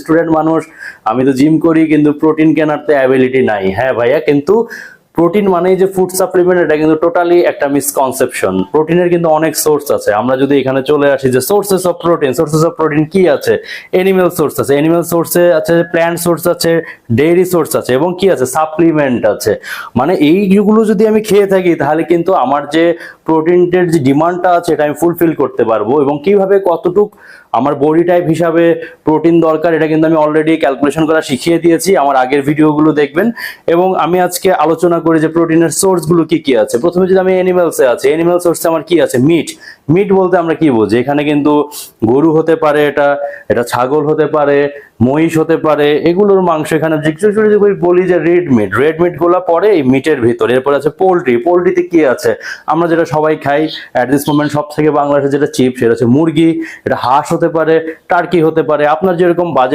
Student মানুষ, আমি তো জিম করি কিন্তু প্রোটিন কেনার তো অ্যাবিলিটি নাই। হ্যাঁ ভাইয়া, কিন্তু প্রোটিন মানেই যে ফুড সাপ্লিমেন্ট, এটা কিন্তু টোটালি একটা মিসকনসেপশন। প্রোটিনের কিন্তু অনেক সোর্স আছে। আমরা যদি এখানে চলে আসি যে সোর্সেস অফ প্রোটিন কি আছে, এনিম্যাল সোর্স আছে, এনিম্যাল সোর্সে আছে, প্ল্যান্ট সোর্স আছে, ডেইরি সোর্স আছে, এবং কি আছে, সাপ্লিমেন্ট আছে। মানে এইগুলো যদি আমি খেয়ে থাকি তাহলে কিন্তু আমার যে প্রোটিনের যে ডিমান্ডটা আছে এটা আমি ফুলফিল করতে পারবো। এবং কিভাবে কতটুক আমার বডি টাইপ হিসাবে প্রোটিন দরকার এটা কিন্তু আমি অলরেডি ক্যালকুলেশন করা শিখিয়ে দিয়েছি, আমার আগের ভিডিওগুলো দেখবেন। এবং আমি আজকে আলোচনা করি যে প্রোটিনের সোর্সগুলো কি কি আছে। প্রথমে যদি আমি অ্যানিমালসে আছে, অ্যানিমাল সোর্সে আমার কি আছে, মিট বলতে আমরা কি বুঝি, এখানে কিন্তু গরু হতে পারে, এটা ছাগল হতে পারে, মহিষ হতে পারে, এগুলোর মাংস এখানে বলি যে রেড মিট গুলো পরে এই মিটের ভিতরে। এরপর আছে পোলট্রিতে কি আছে, আমরা যেটা সবাই খাই অ্যাট দিস মোমেন্ট সব থেকে বাংলাদেশে যেটা চিপ, সেটা হচ্ছে মুরগি, এটা হাঁস হতে পারে, টার্কি হতে পারে, আপনার যেরকম বাজেট